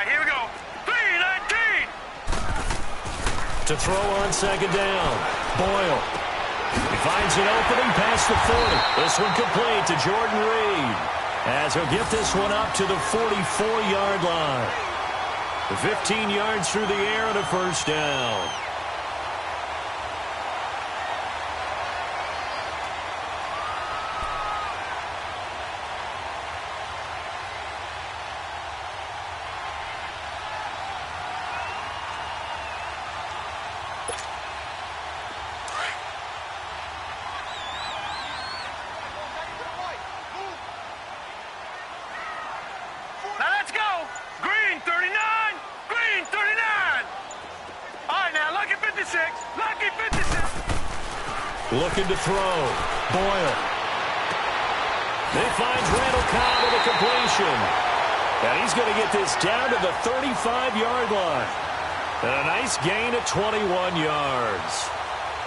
right, here we go. 3-19. To throw on second down. Boyle. He finds an opening past the 40. This one complete to Jordan Reed, as he'll get this one up to the 44-yard line. 15 yards through the air and a first down. Looking to throw. Boyle. He finds Randall Cobb with a completion. And he's going to get this down to the 35-yard line. And a nice gain of 21 yards.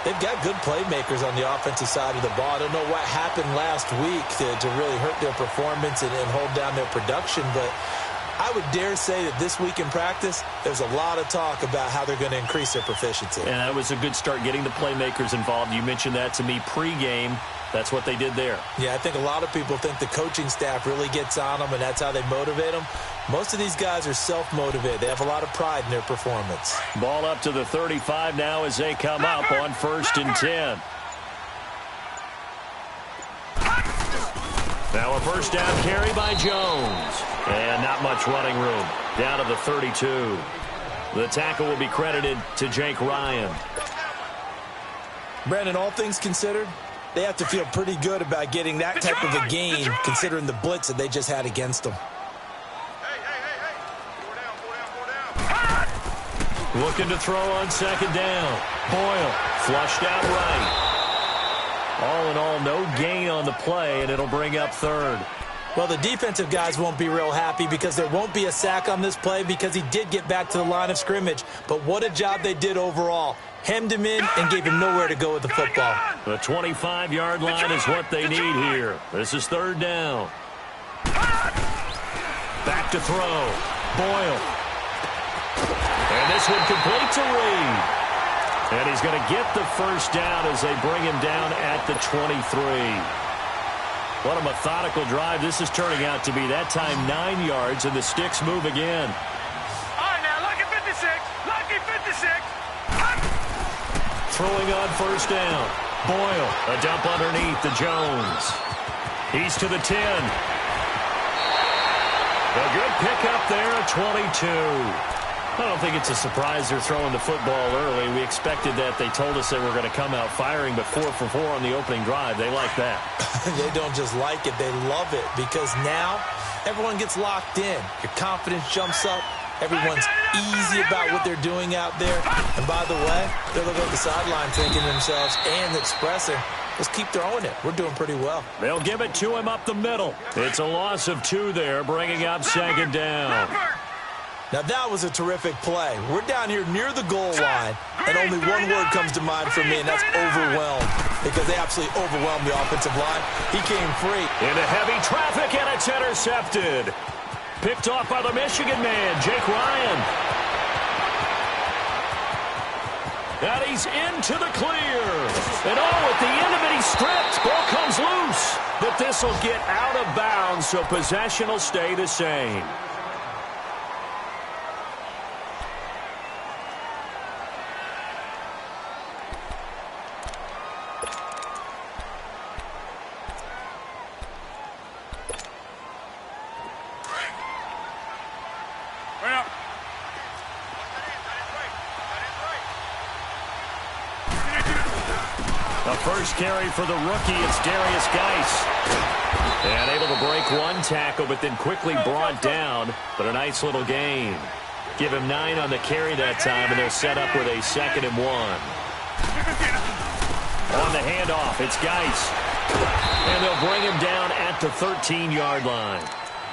They've got good playmakers on the offensive side of the ball. I don't know what happened last week to really hurt their performance and hold down their production, but I would dare say that this week in practice, there's a lot of talk about how they're going to increase their proficiency. And that was a good start, getting the playmakers involved. You mentioned that to me pregame. That's what they did there. Yeah, I think a lot of people think the coaching staff really gets on them, and that's how they motivate them. Most of these guys are self-motivated. They have a lot of pride in their performance. Ball up to the 35 now as they come up on 1st and 10. Now a first down carry by Jones. And not much running room. Down to the 32. The tackle will be credited to Jake Ryan. Brandon, all things considered, they have to feel pretty good about getting that type of a gain, considering the blitz that they just had against them. Looking to throw on second down. Boyle flushed out right. All in all, no gain on the play, and it'll bring up 3rd. Well, the defensive guys won't be real happy because there won't be a sack on this play because he did get back to the line of scrimmage. But what a job they did overall. Hemmed him in and gave him nowhere to go with the football. The 25-yard line is what they need here. This is 3rd down. Back to throw. Boyle. And this one complete to Reed. And he's going to get the first down as they bring him down at the 23. What a methodical drive this is turning out to be. That time 9 yards, and the sticks move again. All right, now, lucky 56. Lucky 56. Throwing on first down. Boyle, a dump underneath to Jones. He's to the 10. A good pickup there at 22. I don't think it's a surprise they're throwing the football early. We expected that. They told us they were going to come out firing, but 4 for 4 on the opening drive. They like that. They don't just like it. They love it because now everyone gets locked in. Your confidence jumps up. Everyone's easy about what they're doing out there. And by the way, they're looking at the sideline thinking to themselves and expressing, let's keep throwing it. We're doing pretty well. They'll give it to him up the middle. It's a loss of 2 there, bringing up second down. Now, that was a terrific play. We're down here near the goal line, and only one word comes to mind for me, and that's overwhelmed, because they absolutely overwhelmed the offensive line. He came free. Into heavy traffic, and it's intercepted. Picked off by the Michigan man, Jake Ryan. And he's into the clear. And at the end of it, he stripped. Ball comes loose. But this will get out of bounds, so possession will stay the same. First carry for the rookie, it's Darius Geis. And able to break one tackle, but then quickly brought down. But a nice little gain. Give him 9 on the carry that time, and they'll set up with a 2nd and 1. On the handoff, it's Geis. And they'll bring him down at the 13-yard line.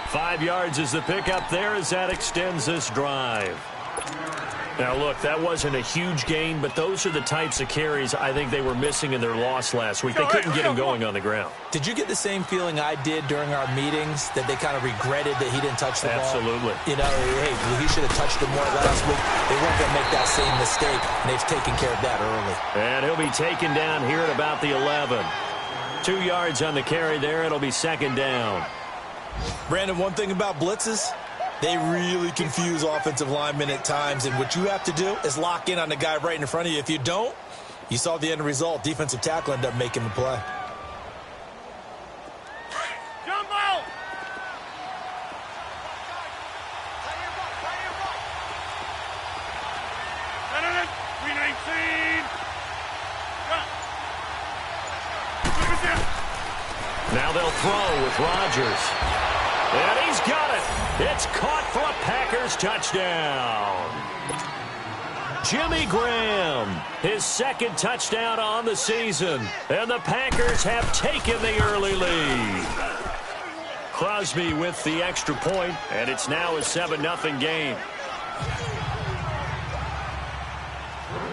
5 yards is the pickup there as that extends this drive. Now, look, that wasn't a huge gain, but those are the types of carries I think they were missing in their loss last week. They couldn't get him going on the ground. Did you get the same feeling I did during our meetings, that they kind of regretted that he didn't touch the ball? Absolutely. You know, hey, he should have touched it more last week. They weren't going to make that same mistake, and they've taken care of that early. And he'll be taken down here at about the 11. 2 yards on the carry there. It'll be second down. Brandon, one thing about blitzes, they really confuse offensive linemen at times, and what you have to do is lock in on the guy right in front of you. If you don't, you saw the end result. Defensive tackle ended up making the play. Jump out! Now they'll throw with Rodgers. And he's got it. It's caught for a Packers touchdown. Jimmy Graham, his second touchdown on the season. And the Packers have taken the early lead. Crosby with the extra point, and it's now a 7-0 game.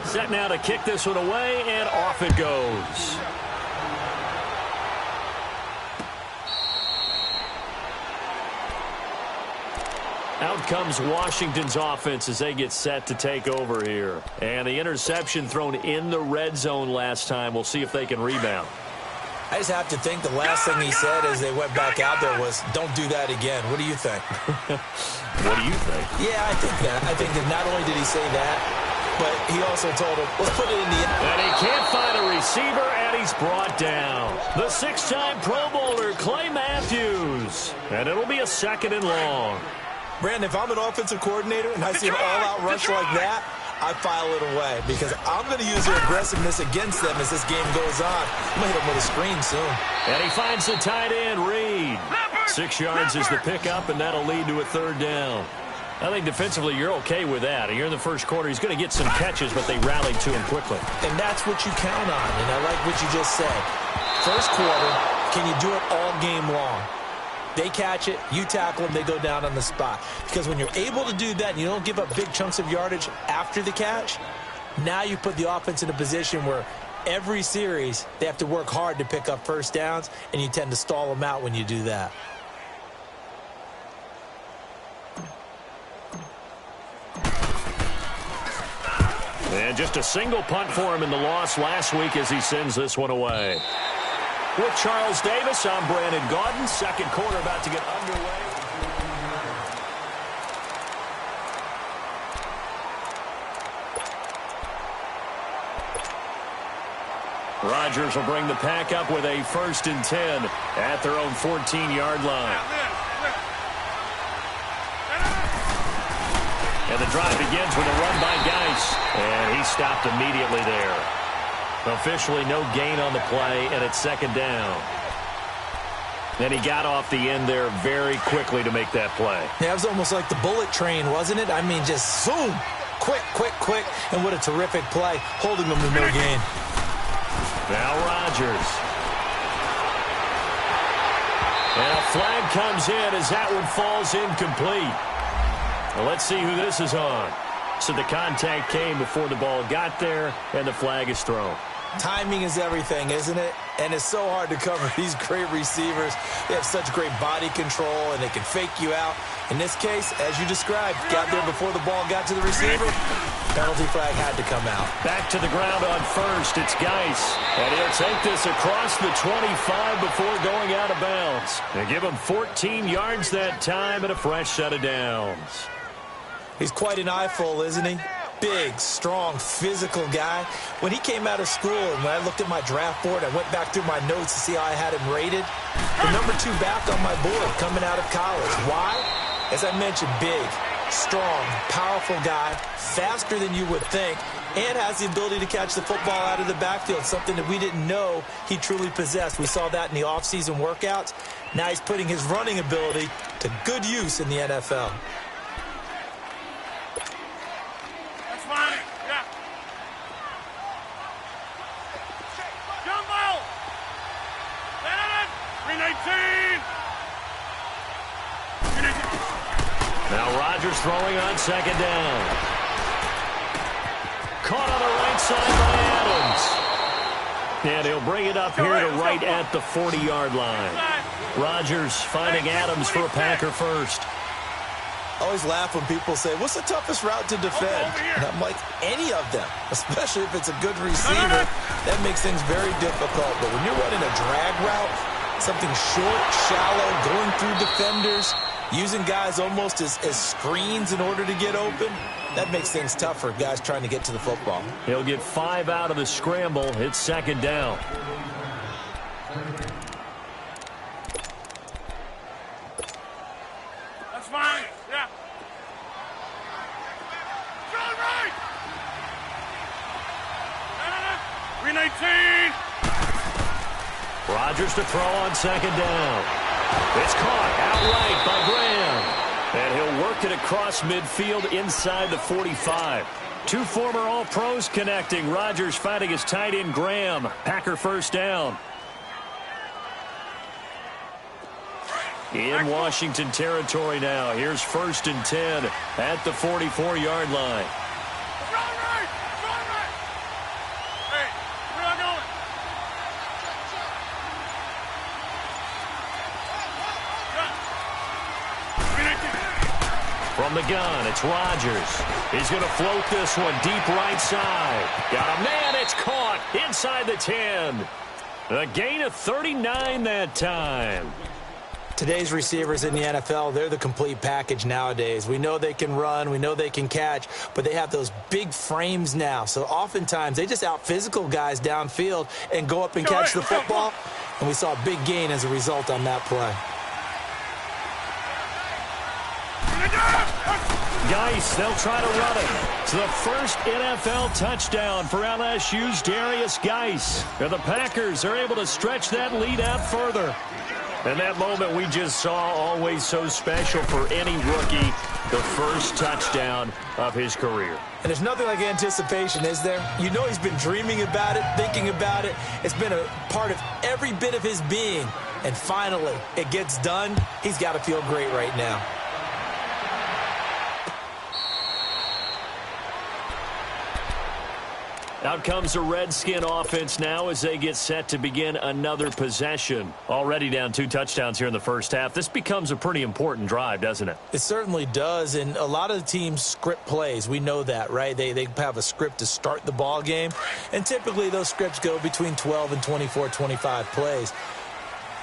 Set now to kick this one away, and off it goes. Out comes Washington's offense as they get set to take over here. And the interception thrown in the red zone last time. We'll see if they can rebound. I just have to think the last thing he said as they went back out there was, don't do that again. What do you think? What do you think? Yeah, I think that. I think that not only did he say that, but he also told him, let's put it in the end. And he can't find a receiver, and he's brought down. The 6-time Pro Bowler, Clay Matthews. And it'll be a 2nd and long. Brandon, if I'm an offensive coordinator and I see an all-out rush like that, I file it away because I'm going to use their aggressiveness against them as this game goes on. I'm going to hit them with a screen soon. And he finds the tight end, Reed. 6 yards is the pickup, and that'll lead to a 3rd down. I think defensively you're okay with that. Here in the first quarter, he's going to get some catches, but they rallied to him quickly. And that's what you count on, and I like what you just said. First quarter, can you do it all game long? They catch it, you tackle them, they go down on the spot. Because when you're able to do that and you don't give up big chunks of yardage after the catch, now you put the offense in a position where every series they have to work hard to pick up first downs, and you tend to stall them out when you do that. And just a single punt for him in the loss last week as he sends this one away. With Charles Davis, I'm Brandon Gaudin. Second quarter about to get underway. Rodgers will bring the pack up with a 1st and 10 at their own 14-yard line. And the drive begins with a run by Geis. And he stopped immediately there. Officially no gain on the play, and it's 2nd down. And he got off the end there very quickly to make that play. Yeah, it was almost like the bullet train, wasn't it? I mean, just zoom. Quick, quick, quick. And what a terrific play, holding them to no gain. Now Rodgers. And a flag comes in as that one falls incomplete. Well, let's see who this is on. So the contact came before the ball got there, and the flag is thrown. Timing is everything, isn't it? And it's so hard to cover these great receivers. They have such great body control, and they can fake you out. In this case, as you described, got there before the ball got to the receiver. Penalty flag had to come out. Back to the ground on first. It's Geis. And he'll take this across the 25 before going out of bounds. They give him 14 yards that time and a fresh set of downs. He's quite an eyeful, isn't he? Big, strong, physical guy. When he came out of school and when I looked at my draft board, I went back through my notes to see how I had him rated. The number 2 back on my board coming out of college. Why? As I mentioned, big, strong, powerful guy, faster than you would think, and has the ability to catch the football out of the backfield, something that we didn't know he truly possessed. We saw that in the offseason workouts. Now he's putting his running ability to good use in the NFL. Now Rodgers throwing on 2nd down. caught on the right side by Adams. And he'll bring it up here to right at the 40-yard line. Rodgers finding Adams for a Packer first. I always laugh when people say, what's the toughest route to defend? And I'm like, any of them, especially if it's a good receiver. That makes things very difficult. But when you're running a drag route, something short, shallow, going through defenders, using guys almost as screens in order to get open, that makes things tough for guys trying to get to the football. He'll get 5 out of the scramble. It's second down. That's fine. Yeah. Strong right. 319. Rodgers to throw on second down. It's caught outright by Graham. And he'll work it across midfield inside the 45. 2 former All-Pros connecting. Rodgers finding his tight end Graham. Packer first down. In Washington territory now. Here's 1st and 10 at the 44-yard line. Strong right. Strong right. Hey, where am I going? From the gun, it's Rodgers. He's going to float this one deep right side. Got a man, it's caught inside the 10. A gain of 39 that time. Today's receivers in the NFL, they're the complete package nowadays. We know they can run, we know they can catch, but they have those big frames now. So oftentimes they just out-physical guys downfield and go up and catch the football. And we saw a big gain as a result on that play. Geis, they'll try to run it. It's the first NFL touchdown for LSU's Darius Geis. And the Packers are able to stretch that lead out further. And that moment we just saw, always so special for any rookie, the first touchdown of his career. And there's nothing like anticipation, is there? You know he's been dreaming about it, thinking about it. It's been a part of every bit of his being. And finally, it gets done. He's got to feel great right now. Out comes the Redskin offense now as they get set to begin another possession. Already down 2 touchdowns here in the first half. This becomes a pretty important drive, doesn't it? It certainly does, and a lot of the teams script plays. We know that, right? They have a script to start the ball game, and typically those scripts go between 12 and 24, 25 plays.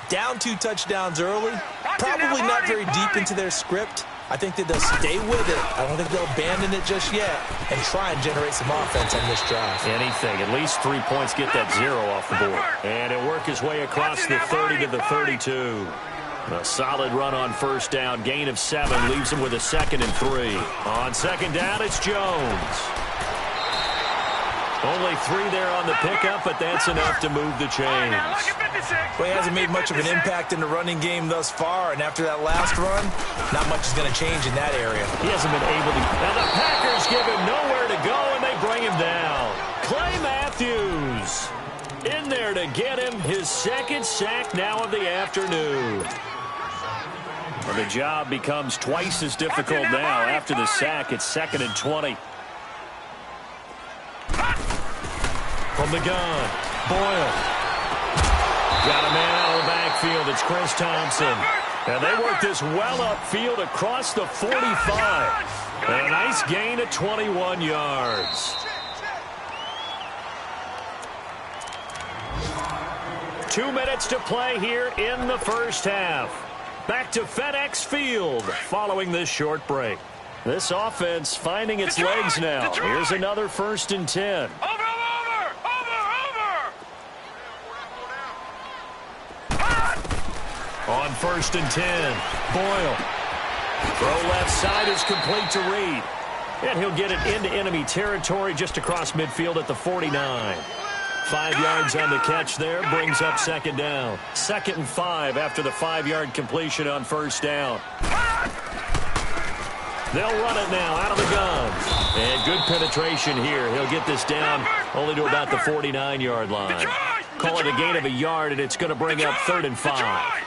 Down 2 touchdowns early, probably not very deep into their script. I think that they'll stay with it. I don't think they'll abandon it just yet and try and generate some offense on this drive. Anything. At least 3 points get that 0 off the board. And he'll work his way across the 30 to the 32. A solid run on first down. Gain of 7 leaves him with a 2nd and 3. On second down, it's Jones. Only 3 there on the pickup, but that's enough to move the chains. Well, he hasn't made much of an impact in the running game thus far, and after that last run, not much is going to change in that area. He hasn't been able to. And the Packers give him nowhere to go, and they bring him down. Clay Matthews in there to get him his 2nd sack now of the afternoon. Well, the job becomes twice as difficult now after the sack. It's 2nd and 20. From the gun, Boyle. Got a man out of the backfield. It's Chris Thompson. And they work this well upfield across the 45. And a nice gain of 21 yards. 2 minutes to play here in the first half. Back to FedEx Field following this short break. This offense finding its legs now. Here's another 1st and 10. On 1st and 10, Boyle. Throw left side is complete to Reed. And he'll get it into enemy territory just across midfield at the 49. 5 yards on the catch there, brings up 2nd down. 2nd and 5 after the 5-yard completion on first down. They'll run it now out of the gun. And good penetration here. He'll get this down only to about the 49-yard line. Call it a gain of a yard, and it's going to bring up 3rd and 5.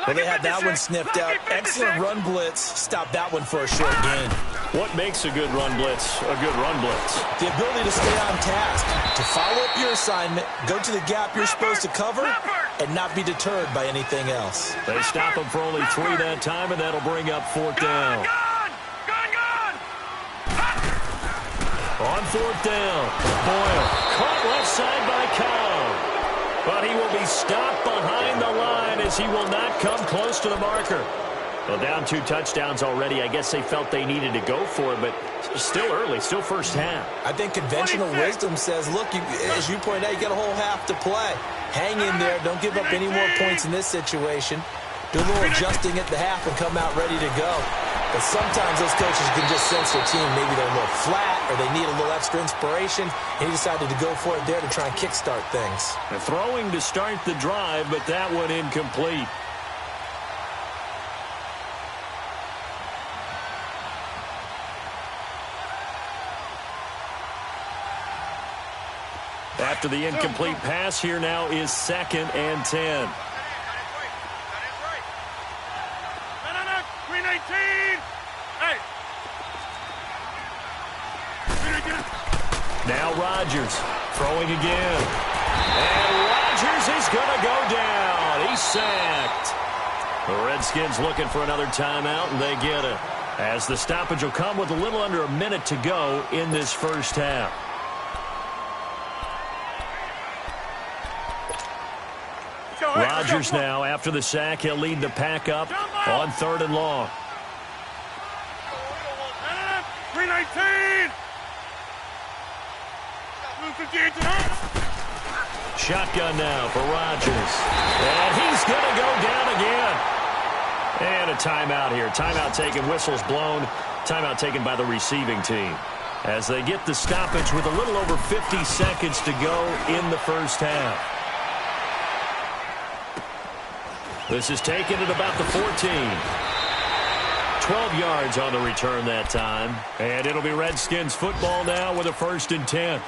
Well, they had that one sniffed out. Excellent run blitz. Stop that one for a short gain. What makes a good run blitz a good run blitz? The ability to stay on task, to follow up your assignment, go to the gap you're supposed to cover, and not be deterred by anything else. They stop him for only 3 that time, and that'll bring up 4th down. On 4th down, Boyle caught left side by Cobb. But he will be stopped behind the line as he will not come close to the marker. Well, down 2 touchdowns already. I guess they felt they needed to go for it, but still early, still first half. I think conventional wisdom says, look, as you point out, you got a whole half to play. Hang in there. Don't give up any more points in this situation. Do a little adjusting at the half and come out ready to go. But sometimes those coaches can just sense their team. Maybe they're a little flat or they need a little extra inspiration. And he decided to go for it there to try and kickstart things. They're throwing to start the drive, but that one incomplete. After the incomplete pass, here now is 2nd and 10. Now Rodgers throwing again. And Rodgers is going to go down. He's sacked. The Redskins looking for another timeout, and they get it. As the stoppage will come with a little under a minute to go in this first half. Rodgers now, after the sack, he'll lead the pack up on 3rd and long. 319. Shotgun now for Rodgers. And he's going to go down again. And a timeout here. Timeout taken, whistles blown. Timeout taken by the receiving team. As they get the stoppage with a little over 50 seconds to go in the first half. This is taken at about the 14. 12 yards on the return that time. And it'll be Redskins football now with a 1st and 10.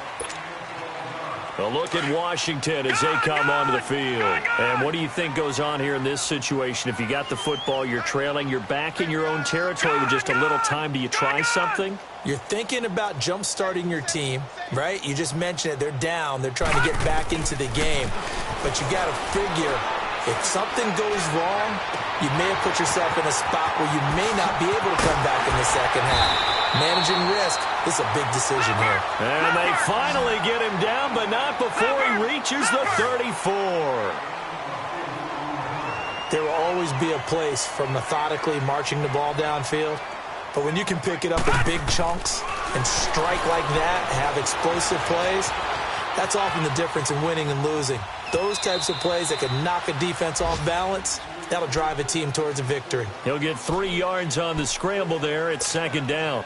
A look at Washington as they come onto the field. And what do you think goes on here in this situation? If you got the football, you're trailing, you're back in your own territory with just a little time. Do you try something? You're thinking about jump-starting your team, right? You just mentioned it. They're down. They're trying to get back into the game. But you got to figure, if something goes wrong, you may have put yourself in a spot where you may not be able to come back in the second half. Managing risk, this is a big decision here. And they finally get him down, but not before he reaches the 34. There will always be a place for methodically marching the ball downfield. But when you can pick it up in big chunks and strike like that, have explosive plays, that's often the difference in winning and losing. Those types of plays that can knock a defense off balance, that'll drive a team towards a victory. He'll get 3 yards on the scramble there at 2nd down.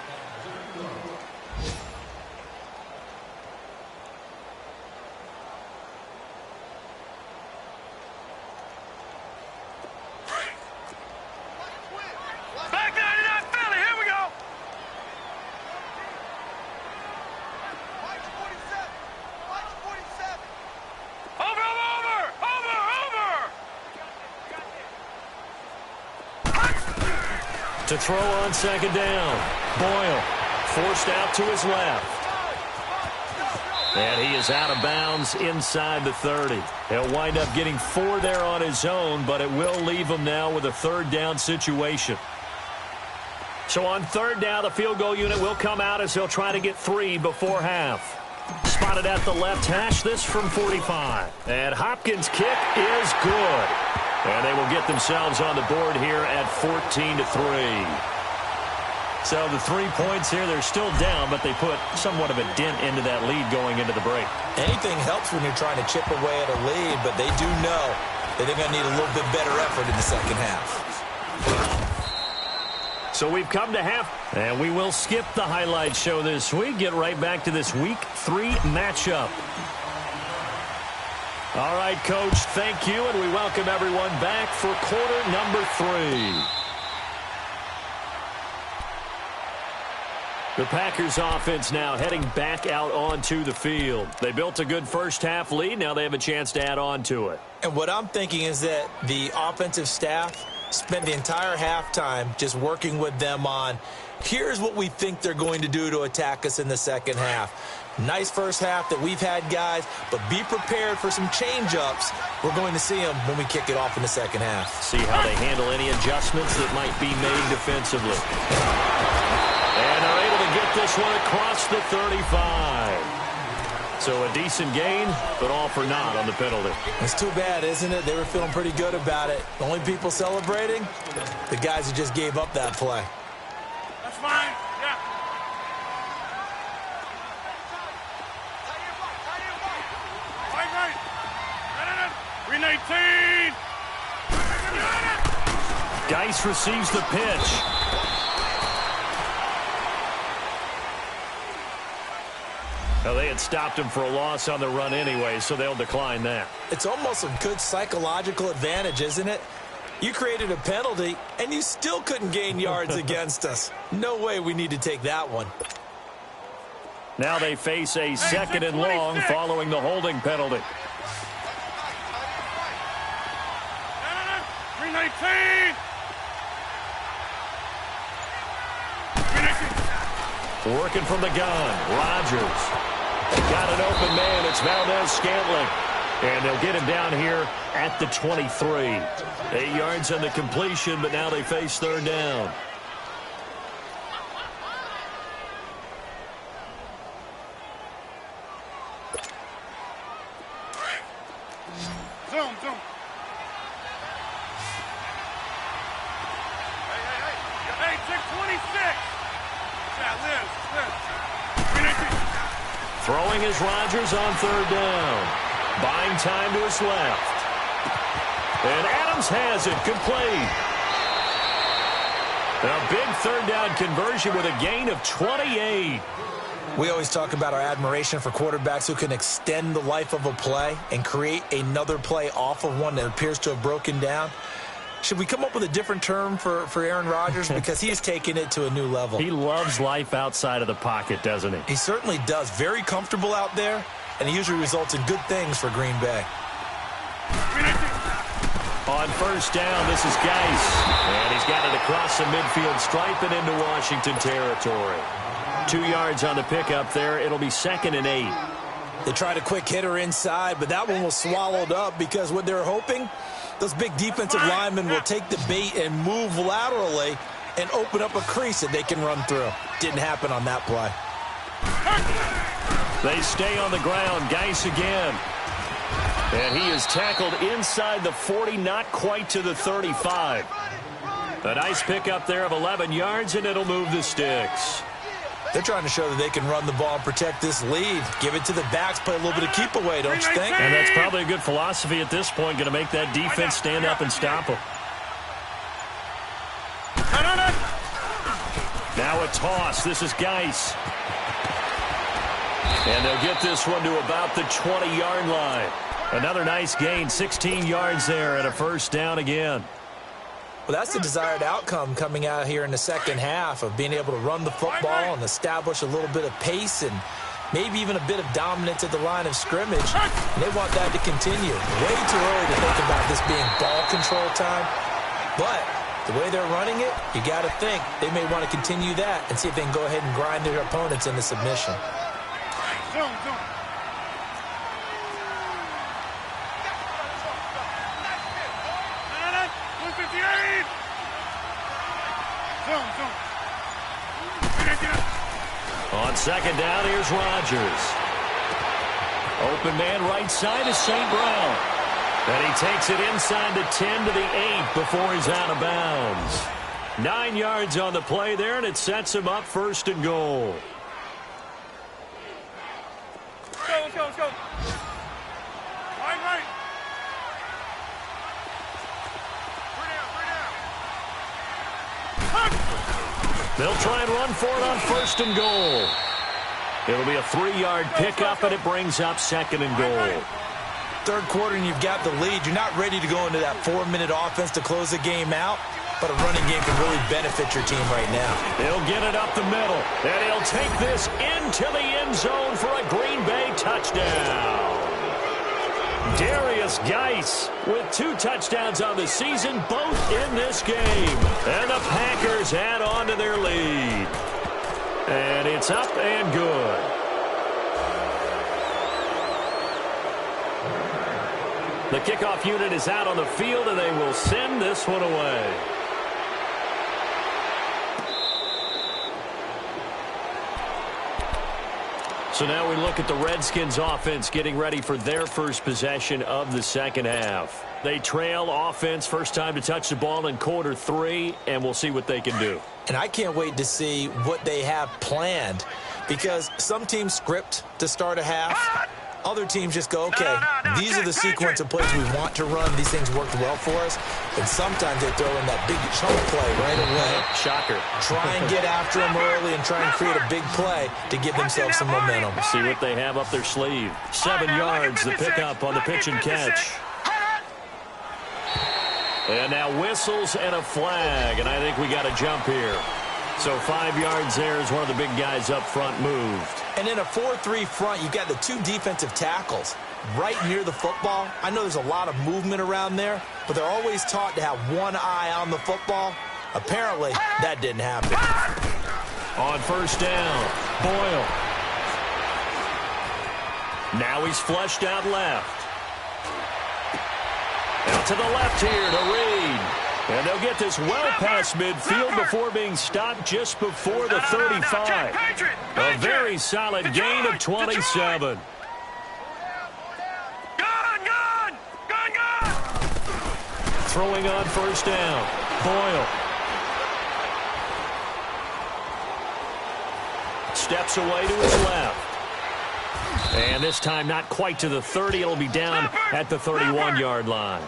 To throw on 2nd down. Boyle forced out to his left. And he is out of bounds inside the 30. He'll wind up getting 4 there on his own, but it will leave him now with a 3rd down situation. So on 3rd down, the field goal unit will come out as they'll try to get 3 before half. Spotted at the left hash, this from 45. And Hopkins' kick is good. And they will get themselves on the board here at 14-3. So the 3 points here, they're still down, but they put somewhat of a dent into that lead going into the break. Anything helps when you're trying to chip away at a lead, but they do know that they're going to need a little bit better effort in the second half. So we've come to half, and we will skip the highlight show this week. Get right back to this Week 3 matchup. All right, Coach, thank you, and we welcome everyone back for quarter number 3. The Packers offense now heading back out onto the field. They built a good first half lead. Now they have a chance to add on to it. And what I'm thinking is that the offensive staff spent the entire halftime just working with them on Here's what we think they're going to do to attack us in the second half. Nice first half that we've had, guys, but be prepared for some change-ups. We're going to see them when we kick it off in the second half. See how they handle any adjustments that might be made defensively. And they're able to get this one across the 35. So a decent gain, but all for naught on the penalty. It's too bad, isn't it? They were feeling pretty good about it. The only people celebrating, the guys who just gave up that play. That's fine. Yeah. Right. 319. Geis receives the pitch. Well, they had stopped him for a loss on the run anyway, so they'll decline that. It's almost a good psychological advantage, isn't it? You created a penalty, and you still couldn't gain yards against us. No way we need to take that one. Now they face a second and long following the holding penalty. 319. Working from the gun, Rodgers. Got an open man. It's Valdez-Scantling. And they'll get him down here at the 23. 8 yards on the completion, but now they face third down. Zoom. Hey, 626. Yeah, Liz. Throwing is Rodgers on third down. Buying time to his left. And Adams has it complete. A big third down conversion with a gain of 28. We always talk about our admiration for quarterbacks who can extend the life of a play and create another play off of one that appears to have broken down. Should we come up with a different term for Aaron Rodgers? Because he's taken it to a new level. He loves life outside of the pocket, doesn't he? He certainly does. Very comfortable out there, and he usually results in good things for Green Bay. On first down, this is Geis. And he's got it across the midfield stripe and into Washington territory. 2 yards on the pickup there. It'll be 2nd and 8. They tried a quick hitter inside, but that one was swallowed up because what they're hoping, those big defensive linemen will take the bait and move laterally and open up a crease that they can run through. Didn't happen on that play. They stay on the ground. Geis again. And he is tackled inside the 40, not quite to the 35. A nice pickup there of 11 yards, and it'll move the sticks. They're trying to show that they can run the ball and protect this lead. Give it to the backs, play a little bit of keep away, don't you think? And that's probably a good philosophy at this point, going to make that defense stand up and stop them. Now a toss. This is Geis. And they'll get this one to about the 20-yard line. Another nice gain, 16 yards there, and a first down again. Well, that's the desired outcome coming out here in the second half of being able to run the football and establish a little bit of pace and maybe even a bit of dominance at the line of scrimmage. And they want that to continue. Way too early to think about this being ball control time. But the way they're running it, you got to think they may want to continue that and see if they can go ahead and grind their opponents into submission. Zoom. 158. On second down, here's Rodgers. Open man right side is St. Brown. And he takes it inside the 10 to the 8 before he's out of bounds. 9 yards on the play there, and it sets him up 1st and goal. Let's go. Right. They'll try and run for it on 1st and goal. It'll be a 3-yard pickup, and it brings up 2nd and goal. Third quarter, and you've got the lead. You're not ready to go into that 4-minute offense to close the game out, but a running game can really benefit your team right now. He'll get it up the middle, and he'll take this into the end zone for a Green Bay touchdown. Darius Derrius Guice with 2 touchdowns on the season, both in this game. And the Packers add on to their lead. And it's up and good. The kickoff unit is out on the field, and they will send this one away. So now we look at the Redskins offense getting ready for their first possession of the second half. They trail offense, first time to touch the ball in quarter 3, and we'll see what they can do. And I can't wait to see what they have planned, because some teams script to start a half. Other teams just go, okay, these are the sequence of plays we want to run. These things worked well for us. And sometimes they throw in that big chunk play right away. Shocker. Try and get after them early and try and create a big play to give themselves some momentum. See what they have up their sleeve. 7 yards, the pickup on the pitch and catch. And now whistles and a flag, and I think we got a jump here. So 5 yards there as one of the big guys up front moved. And in a 4-3 front, you've got the 2 defensive tackles right near the football. I know there's a lot of movement around there, but they're always taught to have one eye on the football. Apparently, that didn't happen. On first down, Boyle. Now he's flushed out left. Out to the left here to Reed. And they'll get this well past midfield before being stopped just before the 35. A very solid gain of 27. Throwing on first down, Boyle. Steps away to his left. And this time not quite to the 30. It'll be down at the 31-yard line.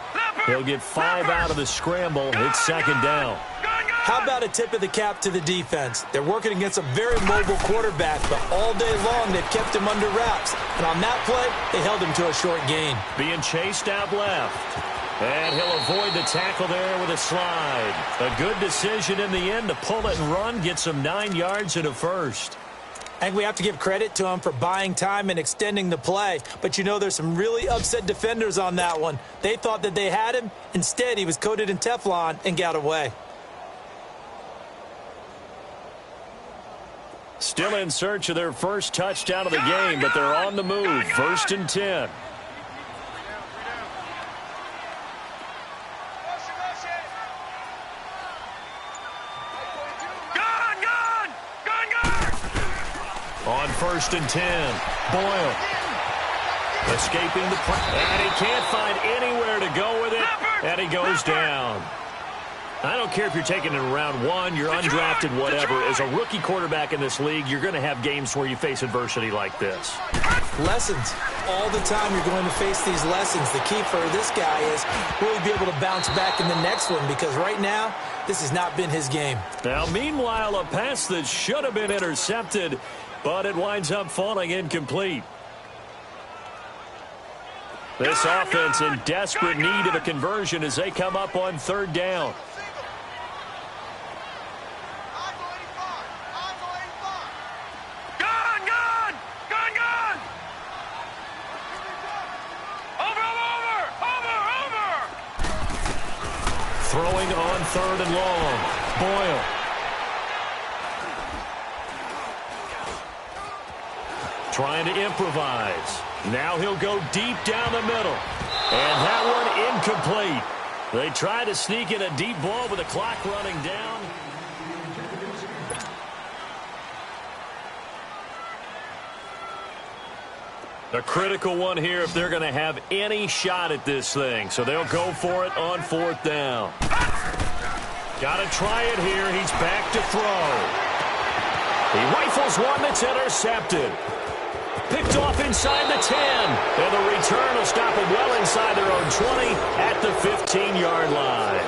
He'll get 5 out of the scramble. It's second down. How about a tip of the cap to the defense? They're working against a very mobile quarterback, but all day long they've kept him under wraps. And on that play, they held him to a short gain. Being chased out left. And he'll avoid the tackle there with a slide. A good decision in the end to pull it and run, get some 9 yards and a first. And we have to give credit to him for buying time and extending the play. But, you know, there's some really upset defenders on that one. They thought that they had him. Instead, he was coated in Teflon and got away. Still in search of their first touchdown of the game, but they're on the move. First and 10. On first and 10, Boyle. Escaping the play. And he can't find anywhere to go with it. And he goes down. I don't care if you're taking it in round 1, you're undrafted, whatever. As a rookie quarterback in this league, you're going to have games where you face adversity like this. Lessons. All the time you're going to face these lessons. The key for this guy is really be able to bounce back in the next one, because right now, this has not been his game. Now, meanwhile, a pass that should have been intercepted, but it winds up falling incomplete. This offense in desperate need of a conversion as they come up on third down. Throwing on third and long. Boyle. Trying to improvise. Now he'll go deep down the middle. And that one incomplete. They try to sneak in a deep ball with the clock running down. A critical one here if they're going to have any shot at this thing. So they'll go for it on fourth down. Got to try it here. He's back to throw. He rifles one that's intercepted. Picked off inside the 10. And the return will stop him well inside their own 20 at the 15-yard line.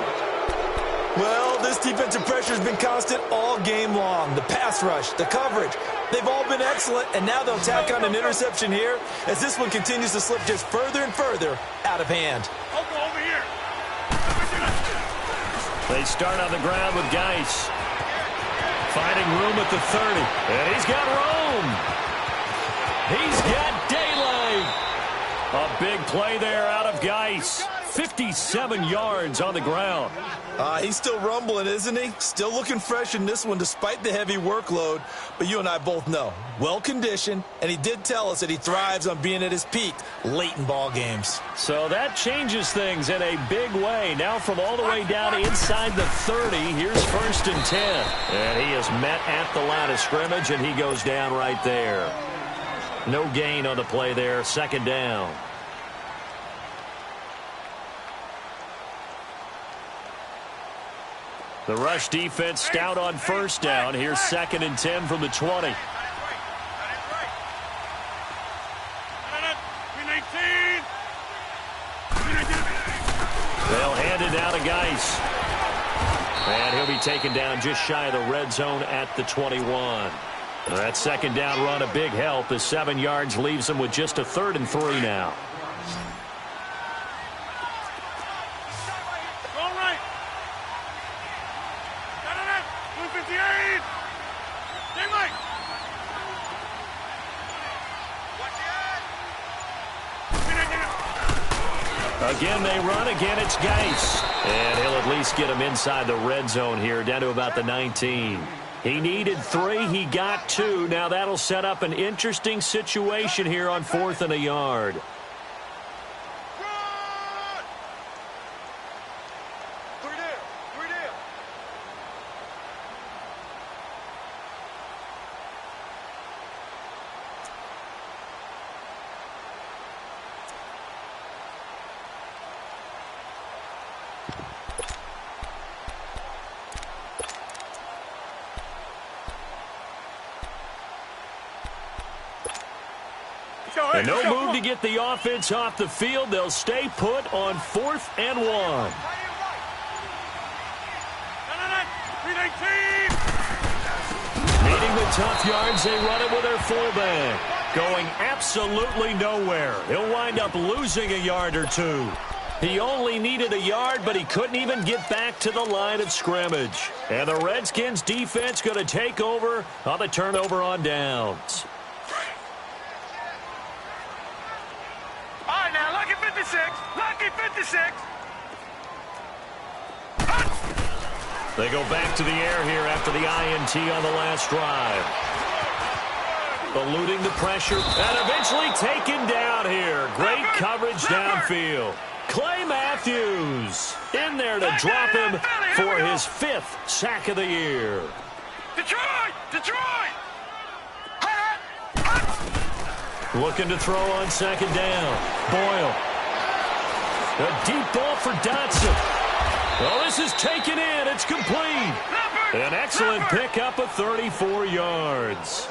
Well, this defensive pressure has been constant all game long. The pass rush, the coverage, they've all been excellent, and now they'll tack on an interception here as this one continues to slip just further and further out of hand. Over here. They start on the ground with Guice. Finding room at the 30. And he's got room. He's got daylight. A big play there out of Geis. 57 yards on the ground. He's still rumbling, isn't he? Still looking fresh in this one despite the heavy workload. But you and I both know, well-conditioned, and he did tell us that he thrives on being at his peak late in ball games. So that changes things in a big way. Now from all the way down inside the 30, here's 1st and 10. And he is met at the line of scrimmage, and he goes down right there. No gain on the play there, 2nd down. The rush defense stout on 1st down. Here's 2nd and 10 from the 20. They'll hand it down to Geis. And he'll be taken down just shy of the red zone at the 21. That 2nd down run a big help as 7 yards leaves him with just a 3rd and 3 now. Again, they run. Again, it's Geis. And he'll at least get him inside the red zone here, down to about the 19. He needed 3. He got 2. Now that'll set up an interesting situation here on 4th and a yard. And no move to get the offense off the field. They'll stay put on 4th and 1. Needing the tough yards, they run it with their fullback. Going absolutely nowhere. He'll wind up losing a yard or 2. He only needed a yard, but he couldn't even get back to the line of scrimmage. And the Redskins defense going to take over on the turnover on downs. Lucky 56. They go back to the air here after the INT on the last drive. Eluding the pressure and eventually taken down here. Great coverage downfield. Clay Matthews in there to drop him for his 5th sack of the year. Detroit! Looking to throw on 2nd down. Boyle. A deep ball for Dotson. Well, this is taken in. It's complete. An excellent pickup of 34 yards.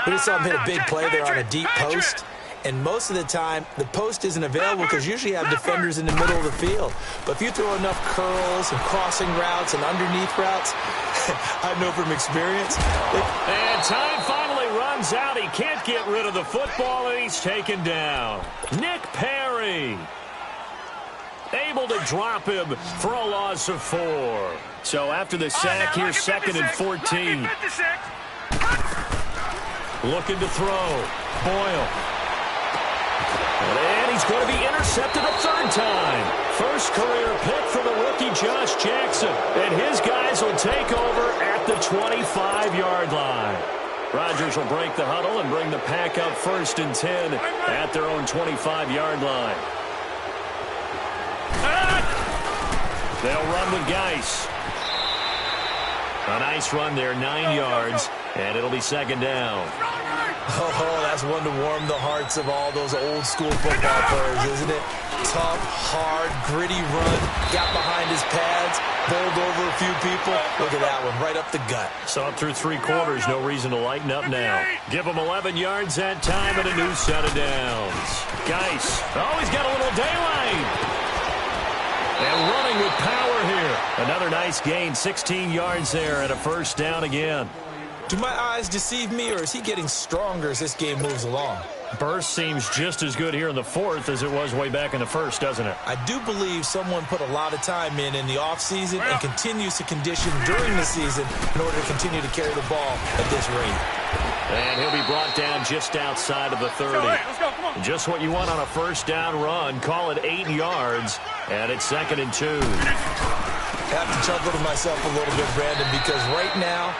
We just saw him hit a big play there on a deep post. And most of the time, the post isn't available because usually you have defenders in the middle of the field. But if you throw enough curls and crossing routes and underneath routes, I know from experience. And time finally runs out. He can't get rid of the football, and he's taken down. Nick Perry able to drop him for a loss of 4. So after the sack, here's 2nd and 14. Looking to throw. Boyle. And he's going to be intercepted a 3rd time. First career pick for the rookie Josh Jackson. And his guys will take over at the 25-yard line. Rodgers will break the huddle and bring the pack up 1st and 10 at their own 25-yard line. They'll run with Geis. A nice run there, 9 yards, and it'll be 2nd down. Oh, that's one to warm the hearts of all those old-school football players, isn't it? Tough, hard, gritty run, got behind his pads, bowled over a few people. Look at that one, right up the gut. Saw it through 3 quarters, no reason to lighten up now. Give him 11 yards that time and a new set of downs. Geis, oh, he's got a little daylight. And running with power here. Another nice gain, 16 yards there and a 1st down again. Do my eyes deceive me, or is he getting stronger as this game moves along? Burst seems just as good here in the 4th as it was way back in the 1st, doesn't it? I do believe someone put a lot of time in the offseason and continues to condition during the season in order to continue to carry the ball at this rate. And he'll be brought down just outside of the 30. Let's go, come on. Just what you want on a first down run. Call it 8 yards, and it's 2nd and 2. I have to chuckle to myself a little bit, Brandon, because right now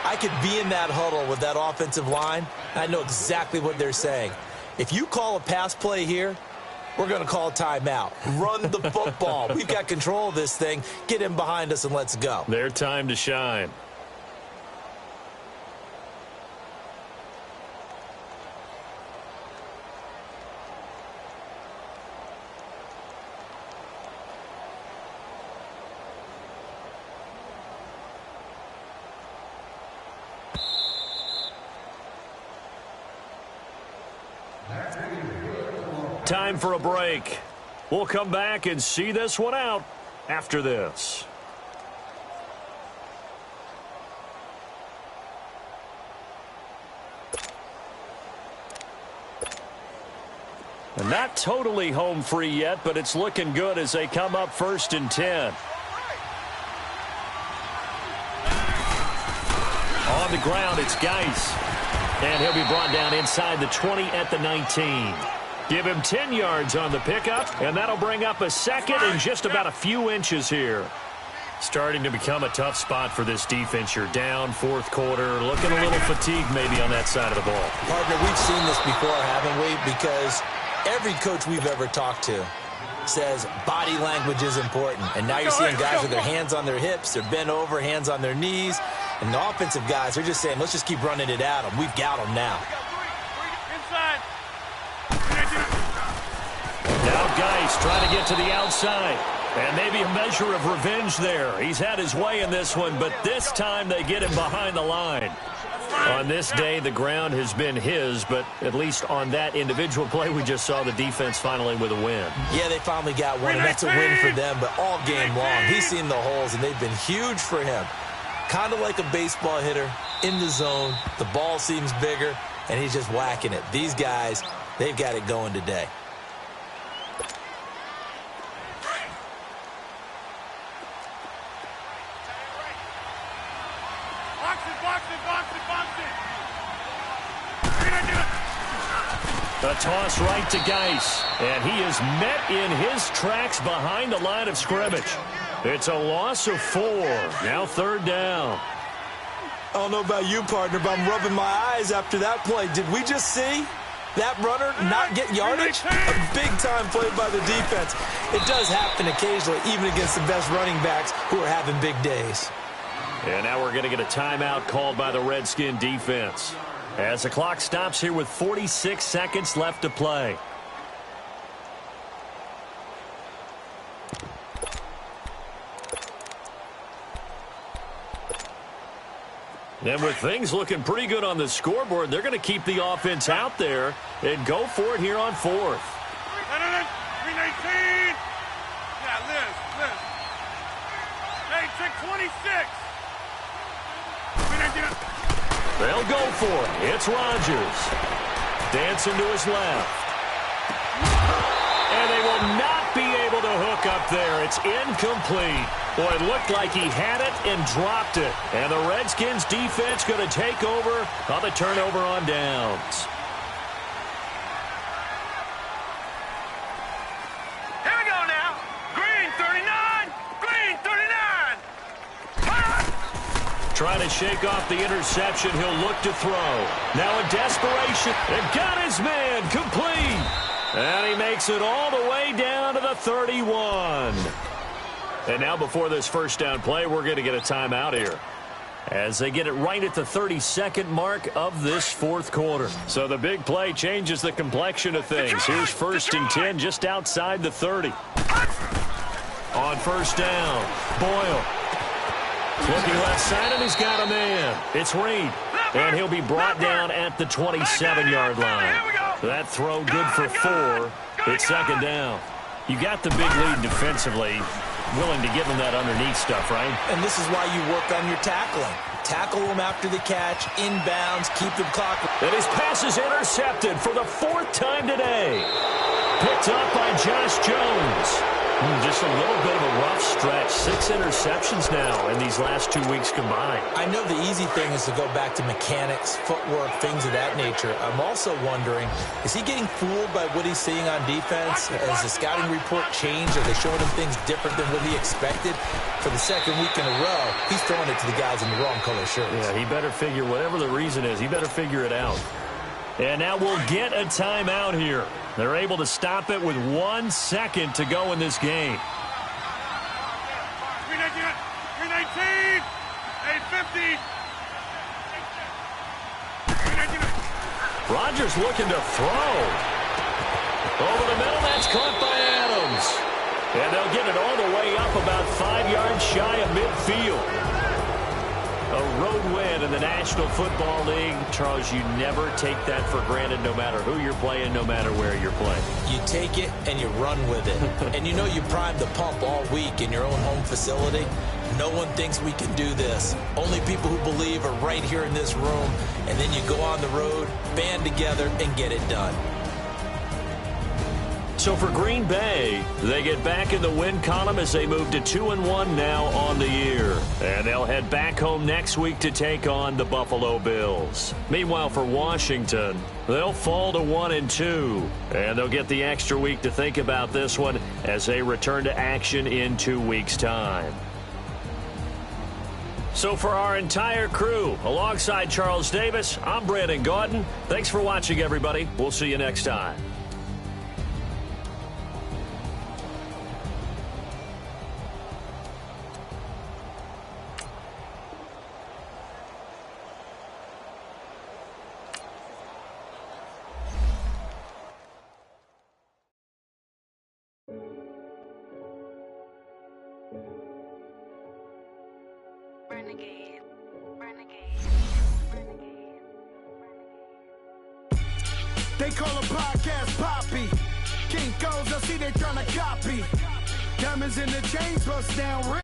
I could be in that huddle with that offensive line. I know exactly what they're saying. If you call a pass play here, we're going to call a timeout. Run the football. We've got control of this thing. Get him behind us and let's go. Their time to shine. Time for a break. We'll come back and see this one out after this. And not totally home free yet, but it's looking good as they come up 1st and 10. On the ground, it's Geis. And he'll be brought down inside the 20 at the 19. Give him 10 yards on the pickup, and that'll bring up a 2nd and just about a few inches here. Starting to become a tough spot for this defense. You're down 4th quarter, looking a little fatigued maybe on that side of the ball. Partner, we've seen this before, haven't we? Because every coach we've ever talked to says body language is important. And now you're seeing guys with their hands on their hips, they're bent over, hands on their knees. And the offensive guys are just saying, let's just keep running it at them. We've got them now. Inside. Now Geis trying to get to the outside. And maybe a measure of revenge there. He's had his way in this one, but this time they get him behind the line. On this day, the ground has been his, but at least on that individual play, we just saw the defense finally with a win. Yeah, they finally got one, and that's a win for them, but all game long, he's seen the holes, and they've been huge for him. Kind of like a baseball hitter in the zone. The ball seems bigger, and he's just whacking it. These guys, they've got it going today. A toss right to Geis, and he is met in his tracks behind the line of scrimmage. It's a loss of 4. Now 3rd down. I don't know about you, partner, but I'm rubbing my eyes after that play. Did we just see that runner not get yardage? A big-time play by the defense. It does happen occasionally, even against the best running backs who are having big days. And now we're going to get a timeout called by the Redskin defense, as the clock stops here with 46 seconds left to play. And with things looking pretty good on the scoreboard, they're going to keep the offense out there and go for it here on 4th. 319. Yeah, Liz. Hey, check 26. They'll go for it. It's Rodgers. Dancing to his left. And they will not be able to hook up there. It's incomplete. Boy, it looked like he had it and dropped it. And the Redskins defense going to take over on the turnover on downs. Here we go now. Green 39. Green 39. Trying to shake off the interception. He'll look to throw. Now in desperation. And got his man complete. And he makes it all the way down to the 31. And now before this first down play, we're going to get a timeout here, as they get it right at the 32nd mark of this 4th quarter. So the big play changes the complexion of things. Here's 1st and 10 just outside the 30. On 1st down, Boyle. Looking left side, and he's got a man. It's Reed, and he'll be brought down at the 27-yard line. That throw good for 4. It's 2nd down. You got the big lead defensively. Willing to give them that underneath stuff, right? And this is why you work on your tackling. Tackle them after the catch, inbounds, keep them clock. And his pass is intercepted for the 4th time today. Picked up by Josh Jones. Just a little bit of a rough stretch. 6 interceptions now in these last 2 weeks combined. I know the easy thing is to go back to mechanics, footwork, things of that nature. I'm also wondering, is he getting fooled by what he's seeing on defense? Has the scouting report changed? Are they showing him things different than what he expected? For the second week in a row, he's throwing it to the guys in the wrong color shirts. Yeah, he better figure, whatever the reason is, he better figure it out. And now we'll get a timeout here. They're able to stop it with 1 second to go in this game. 319, 850. Rodgers looking to throw. Over the middle, that's caught by Adams. And they'll get it all the way up about 5 yards shy of midfield. A road win in the National Football League. Charles, you never take that for granted no matter who you're playing, no matter where you're playing. You take it and you run with it. And you know you primed the pump all week in your own home facility. No one thinks we can do this. Only people who believe are right here in this room. And then you go on the road, band together, and get it done. So for Green Bay, they get back in the win column as they move to 2-1 now on the year. And they'll head back home next week to take on the Buffalo Bills. Meanwhile, for Washington, they'll fall to 1-2. And they'll get the extra week to think about this one as they return to action in 2 weeks' time. So for our entire crew, alongside Charles Davis, I'm Brandon Gaudin. Thanks for watching, everybody. We'll see you next time. Renegade. They call a podcast Poppy. King goes, I see they tryna copy. Diamonds in the chains, bust down.